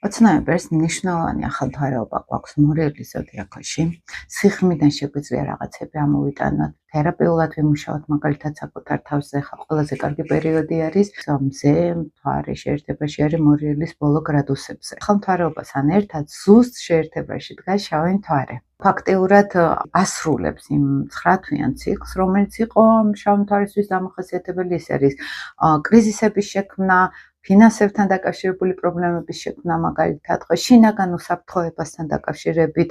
ოცნებებს მნიშვნელოვანი ახალთვარეობა გვაქვს მორიელის ზოდიაქოში. სიღრმიდან შეგვიძლია რაღაცები ამოვიტანოთ, თერაპიულად ვიმუშაოთ, მაგალითად საკუთარ თავზე ყველაზე კარგი პერიოდი არის მზე, მთვარე შეერთებაში არის მორიელის ბოლო გრადუსებზე. ახალთვარეობასთან ერთად ზუსტ შეერთებაში დგას შავი მთვარე. ფაქტიურად ასრულებს იმ 9 თვიან ციკლს, რომელიც იყო შავი მთვარისთვის დამახასიათებელი. ეს არის კრიზისების შექმნა, ფინანსებთან დაკავშირებული პრობლემების შექმნა, მაგალითად, შინაგან უსაფრთხოებასთან დაკავშირებით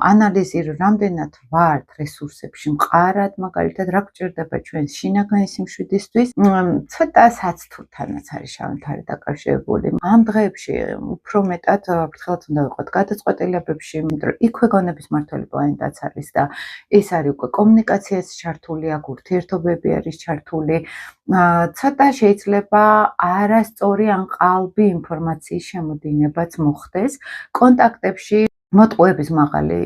ანალიზი, რამდენად ვართ რესურსებში მყარად, მაგალითად, რა გვჭირდება ჩვენ შინაგანი სიმშვიდისთვის, ცოტა საცთურთანაც არის შავი მთვარე დაკავშირებული. ამ დღეებში უფრო მეტად ფრთხილად უნდა ვიყოთ გადაწყვეტილებებში, იმიტომ რომ იქვე გონების მმართველი პლანეტაც არის და ეს არის უკვე კომუნიკაციას ჩართული, აქ ურთიერთობები არის ჩართული. ცოტა შეიძლება არასწორი ან ყალბი ინფორმაციის შემოდინებაც მოხდეს კონტაქტებში. მოტყუების მაღალი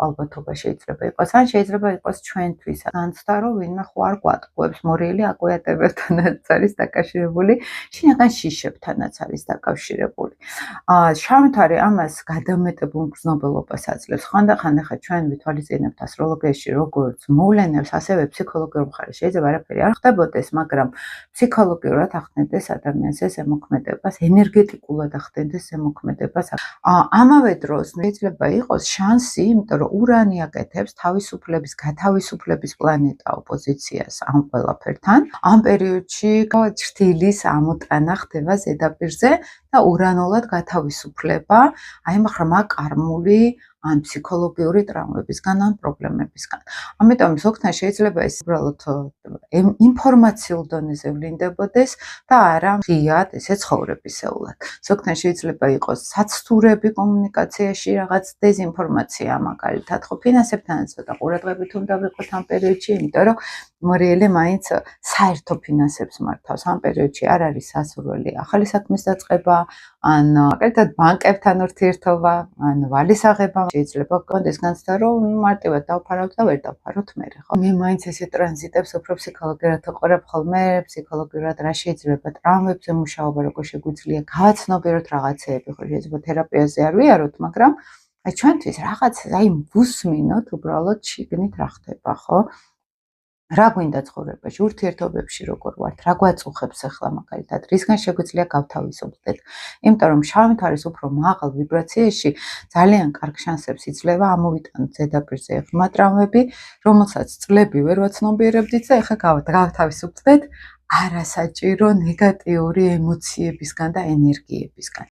ალბათობა შეიძლება იყოს, ან შეიძლება იყოს ჩვენთვის განცდა, რომ ვინმე ხო არ გვატყუებს, მორიელი აკვიატებებთანაც არის დაკავშირებული, შინაგან შიშებთანაც არის დაკავშირებული. შავი მთვარე ამას გადამეტებულ მგრძნობელობას აძლევს. ხანდახან ახლა ჩვენ ვითვალისწინებთ ასტროლოგიაში როგორც მოვლენებს, ასევე ფსიქოლოგიურ მხარეს. შეიძლება არაფერი არ ხდებოდეს, მაგრამ ფსიქოლოგიურად ახდენდეს ადამიანს ეს ზემოქმედებას, ენერგეტიკულად ახდენდეს ზემოქმედებას. ამავე დროს შეიძლება იყოს შანსი, იმიტომ რომ ურანი აკეთებს თავისუფლების, გათავისუფლების პლანეტა ოპოზიციას ამ ყველაფერთან. ამ პერიოდში ჭრილის ამოტანა ხდება ზედაპირზე და ურანულად გათავისუფლება, აი ამ ხრმა კარმული ან ფსიქოლოგიური ტრავმებისგან, ან პრობლემებისგან. ამიტომ ზოგთან შეიძლება ეს უბრალოდ ინფორმაციულ დონეზე ვლინდებოდეს და არა ღიად ესე ცხოვრებისეულად. ზოგთან შეიძლება იყოს საცთურები კომუნიკაციაში, რაღაც დეზინფორმაცია, მაგალითად, ხო ფინანსებთანაც ცოტა ყურადღებით უნდა ვიყოთ ამ პერიოდში, იმიტომ რომ მორიელი მაინც საერთო ფინანსებს მართავს. ამ პერიოდში არ არის სასურველი ახალი საქმის დაწყება, ან მაგალითად ბანკებთან ურთიერთობა, ან ვალის აღება. შეიძლება გქონდეს განცდა, რომ მარტივად დავფარავთ და ვერ დავფაროთ მერე, ხო? მე მაინც ესე ტრანზიტებს უფრო ფსიქოლოგიურად ვიყურებ ხოლმე, ფსიქოლოგიურად რა შეიძლება ტრავმებზე მუშაობა, როგორ შეგვიძლია გავაცნობიეროთ რაღაცეები, ხო შეიძლება თერაპიაზე არ ვიაროთ, მაგრამ აი ჩვენთვის რაღაც აი ვუსმინოთ უბრალოდ შიგნით რა ხდება, ხო? რა გვინდა ცხოვრებაში, ურთიერთობებში როგორ ვართ, რა გვაწუხებს ახლა მაგალითად, რისგან შეგვიძლია გავთავისუფლდეთ. იმიტომ რომ შავი მთვარის უფრო მაღალ ვიბრაციაში ძალიან კარგ შანსებს იძლევა ამოვიტანოთ ზედაპირზე ღრმა ტრავმები, რომელსაც წლები ვერ ვაცნობიერებდით და ეხლა გავთავისუფლდეთ არასაჭირო ნეგატიური ემოციებისგან და ენერგიებისგან.